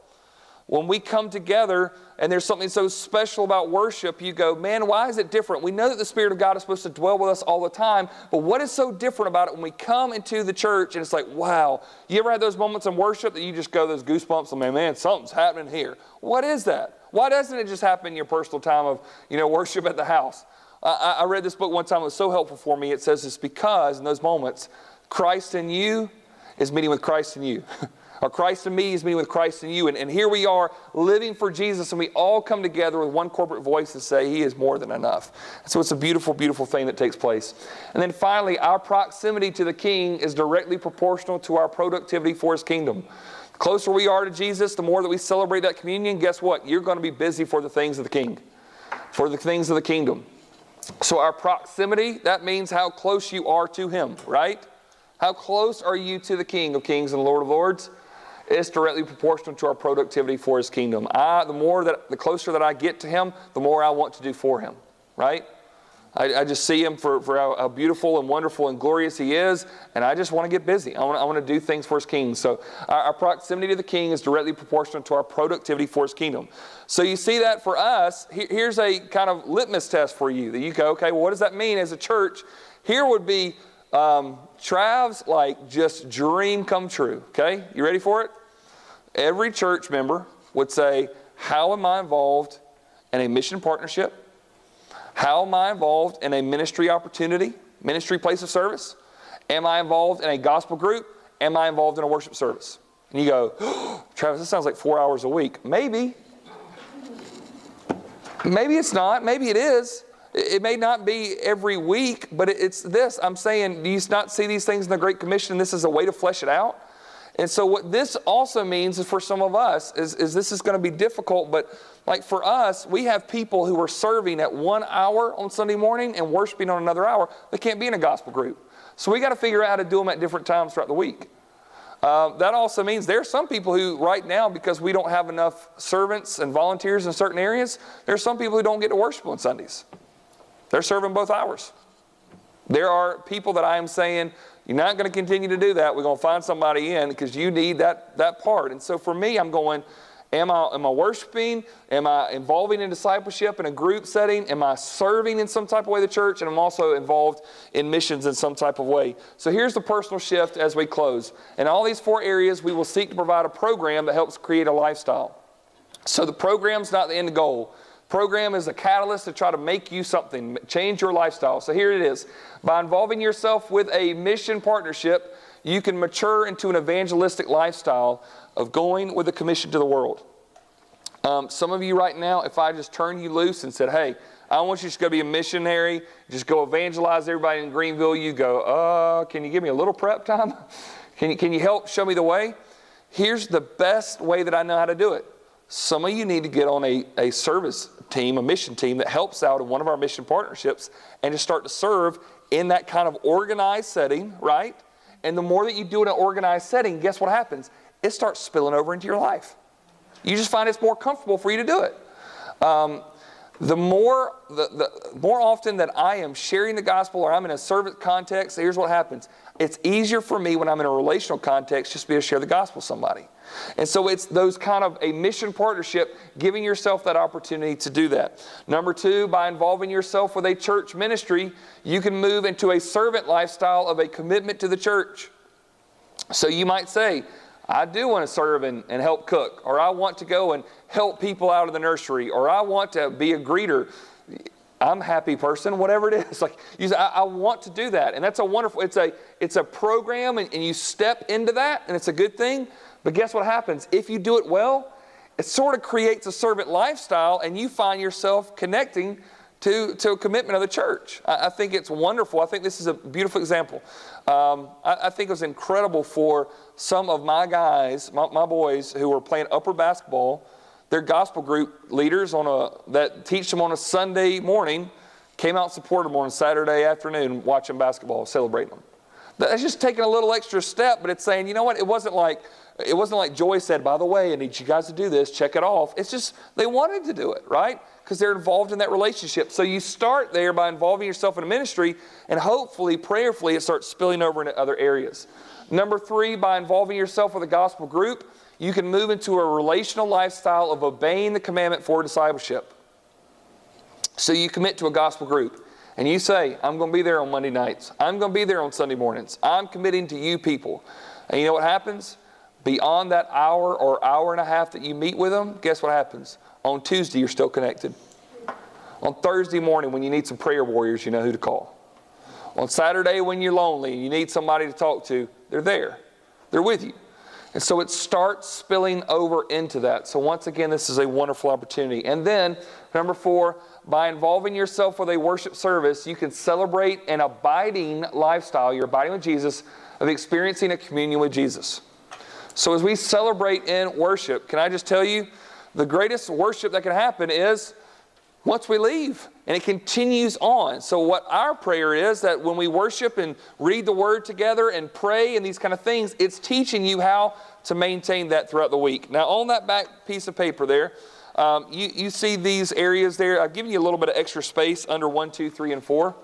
When we come together and there's something so special about worship, you go, man, why is it different? We know that the Spirit of God is supposed to dwell with us all the time, but what is so different about it when we come into the church and it's like, wow. You ever had those moments in worship that you just go, those goosebumps, and man, something's happening here. What is that? Why doesn't it just happen in your personal time of, worship at the house? I read this book one time. It was so helpful for me. It says it's because in those moments, Christ in you is meeting with Christ in you. Or Christ in me is me with Christ in you. And here we are living for Jesus, and we all come together with one corporate voice and say, He is more than enough. So it's a beautiful, beautiful thing that takes place. And then finally, our proximity to the King is directly proportional to our productivity for His kingdom. The closer we are to Jesus, the more that we celebrate that communion, guess what? You're going to be busy for the things of the King, for the things of the kingdom. So our proximity, that means how close you are to Him, right? How close are you to the King of Kings and Lord of Lords? It's directly proportional to our productivity for His kingdom. The closer that I get to Him, the more I want to do for Him, right? I just see Him for how beautiful and wonderful and glorious He is, and I just want to get busy. I want to do things for His King. So our proximity to the King is directly proportional to our productivity for His kingdom. So you see that for us, here's a kind of litmus test for you that you go, okay, well, what does that mean as a church? Here would be Trav's just dream come true, okay? You ready for it? Every church member would say, how am I involved in a mission partnership? How am I involved in a ministry opportunity, ministry place of service? Am I involved in a gospel group? Am I involved in a worship service? And you go, oh, Travis, this sounds like 4 hours a week. Maybe. Maybe it's not. Maybe it is. It may not be every week, but it's this. I'm saying, do you not see these things in the Great Commission? This is a way to flesh it out. And so what this also means is for some of us is this is going to be difficult, but like for us, we have people who are serving at 1 hour on Sunday morning and worshiping on another hour. They can't be in a gospel group. So we got to figure out how to do them at different times throughout the week. That also means there are some people who right now, because we don't have enough servants and volunteers in certain areas, there are some people who don't get to worship on Sundays. They're serving both hours. There are people that I am saying, you're not going to continue to do that. We're going to find somebody in because you need that part. And so for me, I'm going, am I worshiping? Am I involving in discipleship in a group setting? Am I serving in some type of way the church? And I'm also involved in missions in some type of way. So here's the personal shift as we close. In all these 4 areas, we will seek to provide a program that helps create a lifestyle. So the program's not the end goal. Program is a catalyst to try to make you something, change your lifestyle. So here it is. By involving yourself with a mission partnership, you can mature into an evangelistic lifestyle of going with a commission to the world. Some of you right now, if I just turned you loose and said, hey, I want you to go be a missionary, just go evangelize everybody in Greenville, you go, can you give me a little prep time? Can you help show me the way? Here's the best way that I know how to do it. Some of you need to get on a service team, a mission team that helps out in one of our mission partnerships and just start to serve in that kind of organized setting, right? And the more that you do in an organized setting, guess what happens? It starts spilling over into your life. You just find it's more comfortable for you to do it. The more often that I am sharing the gospel or I'm in a service context, here's what happens. It's easier for me when I'm in a relational context just to be able to share the gospel with somebody. And so it's those kind of a mission partnership, giving yourself that opportunity to do that. Number 2, by involving yourself with a church ministry, you can move into a servant lifestyle of a commitment to the church. So you might say, I do want to serve and help cook, or I want to go and help people out of the nursery, or I want to be a greeter. I'm a happy person, whatever it is. Like you say, I want to do that. And that's a wonderful, it's a program and you step into that and it's a good thing. But guess what happens? If you do it well, it sort of creates a servant lifestyle and you find yourself connecting to a commitment of the church. I think it's wonderful. I think this is a beautiful example. I think it was incredible for some of my guys, my boys who were playing upper basketball. Their gospel group leaders that teach them on a Sunday morning came out and supported them on a Saturday afternoon watching basketball, celebrating them. That's just taking a little extra step, but it's saying, you know what, it wasn't like Joy said, by the way, I need you guys to do this, check it off. It's just they wanted to do it, right? Because they're involved in that relationship. So you start there by involving yourself in a ministry, and hopefully, prayerfully, it starts spilling over into other areas. Number 3, by involving yourself with a gospel group, you can move into a relational lifestyle of obeying the commandment for discipleship. So you commit to a gospel group, and you say, I'm going to be there on Monday nights. I'm going to be there on Sunday mornings. I'm committing to you people. And you know what happens? Beyond that hour or hour and a half that you meet with them, guess what happens? On Tuesday, you're still connected. On Thursday morning, when you need some prayer warriors, you know who to call. On Saturday, when you're lonely and you need somebody to talk to, they're there. They're with you. And so it starts spilling over into that. So once again, this is a wonderful opportunity. And then, number 4, by involving yourself with a worship service, you can celebrate an abiding lifestyle. You're abiding with Jesus, of experiencing a communion with Jesus. So as we celebrate in worship, can I just tell you, the greatest worship that can happen is once we leave, and it continues on. So what our prayer is that when we worship and read the Word together and pray and these kind of things, it's teaching you how to maintain that throughout the week. Now on that back piece of paper there, you see these areas there. I've given you a little bit of extra space under 1, 2, 3, and 4.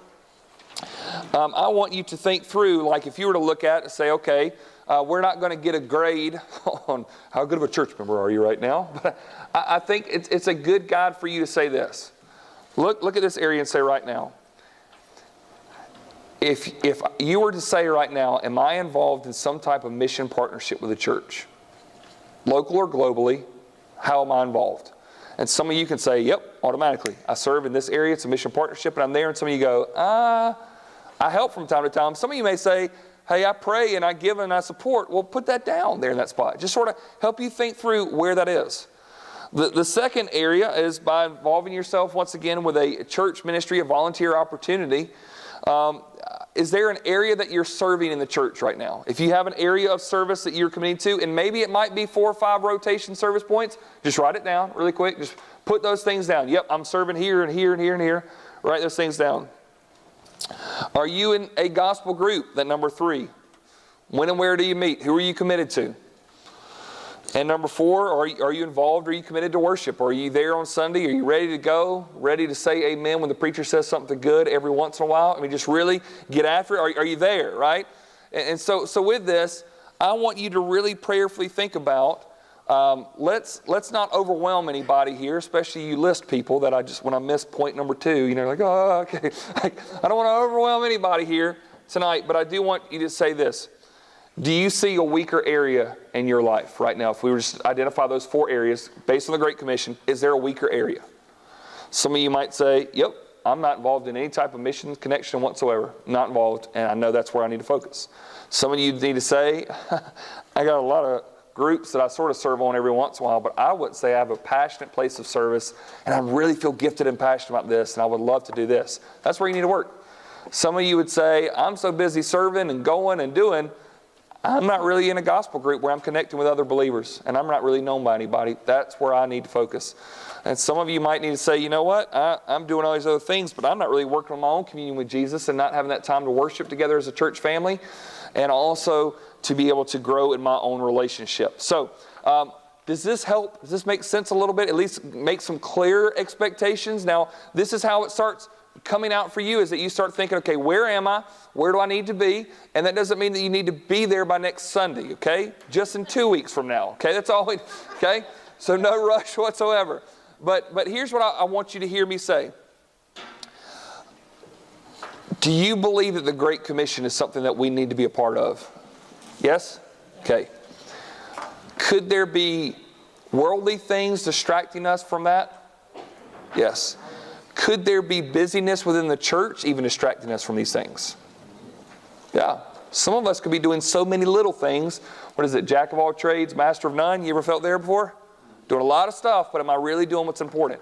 I want you to think through, like if you were to look at it and say, okay, we're not going to get a grade on how good of a church member are you right now. But I think it's a good guide for you to say this. Look at this area and say right now, if you were to say right now, am I involved in some type of mission partnership with the church? Local or globally, how am I involved? And some of you can say, yep, automatically. I serve in this area, it's a mission partnership, and I'm there. And some of you go, I help from time to time. Some of you may say, hey, I pray and I give and I support. Well, put that down there in that spot. Just sort of help you think through where that is. The second area is by involving yourself once again with a church ministry, a volunteer opportunity. Is there an area that you're serving in the church right now? If you have an area of service that you're committing to, and maybe it might be 4 or 5 rotation service points, just write it down really quick. Just put those things down. Yep, I'm serving here and here and here and here. Write those things down. Are you in a gospel group? That number 3. When and where do you meet? Who are you committed to? And number 4, are you involved? Are you committed to worship? Are you there on Sunday? Are you ready to go? Ready to say amen when the preacher says something good every once in a while? I mean, just really get after it. Are you there, right? And so with this, I want you to really prayerfully think about, let's not overwhelm anybody here, especially you list people that when I miss point number 2, like, oh, okay. I don't want to overwhelm anybody here tonight, but I do want you to say this. Do you see a weaker area in your life right now? If we were just to identify those 4 areas based on the Great Commission, is there a weaker area? Some of you might say, yep, I'm not involved in any type of mission connection whatsoever. Not involved, and I know that's where I need to focus. Some of you need to say, I got a lot of groups that I sort of serve on every once in a while, but I would say I have a passionate place of service, and I really feel gifted and passionate about this, and I would love to do this. That's where you need to work. Some of you would say, I'm so busy serving and going and doing, I'm not really in a gospel group where I'm connecting with other believers, and I'm not really known by anybody. That's where I need to focus. And some of you might need to say, you know what, I'm doing all these other things, but I'm not really working on my own communion with Jesus and not having that time to worship together as a church family, and also to be able to grow in my own relationship. So, does this help? Does this make sense a little bit? At least make some clear expectations? Now, this is how it starts coming out for you, is that you start thinking, okay, where am I? Where do I need to be? And that doesn't mean that you need to be there by next Sunday, okay? Just in 2 weeks from now, okay? That's all, okay? So no rush whatsoever. But here's what I want you to hear me say. Do you believe that the Great Commission is something that we need to be a part of? Yes? Okay. Could there be worldly things distracting us from that? Yes. Could there be busyness within the church even distracting us from these things? Yeah. Some of us could be doing so many little things. What is it? Jack of all trades, master of none. You ever felt there before? Doing a lot of stuff, but am I really doing what's important?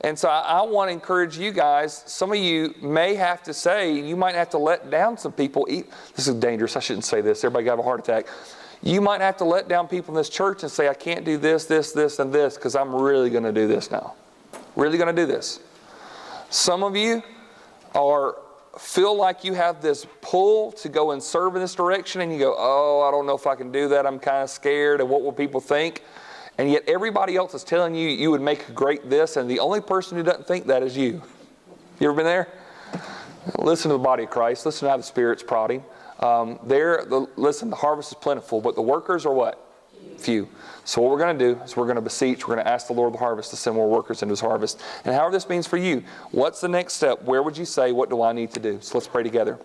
And so I want to encourage you guys. Some of you may have to say, you might have to let down some people. This is dangerous. I shouldn't say this. Everybody got a heart attack. You might have to let down people in this church and say, I can't do this, this, this, and this because I'm really going to do this now. Really going to do this. Some of you feel like you have this pull to go and serve in this direction, and you go, oh, I don't know if I can do that. I'm kind of scared, and what will people think? And yet everybody else is telling you you would make a great this, and the only person who doesn't think that is you. You ever been there? Listen to the body of Christ. Listen to how the Spirit's prodding. Listen, the harvest is plentiful, but the workers are what? Few. So what we're going to do is we're going to beseech, we're going to ask the Lord of the harvest to send more workers into His harvest. And however this means for you, what's the next step? Where would you say, what do I need to do? So let's pray together.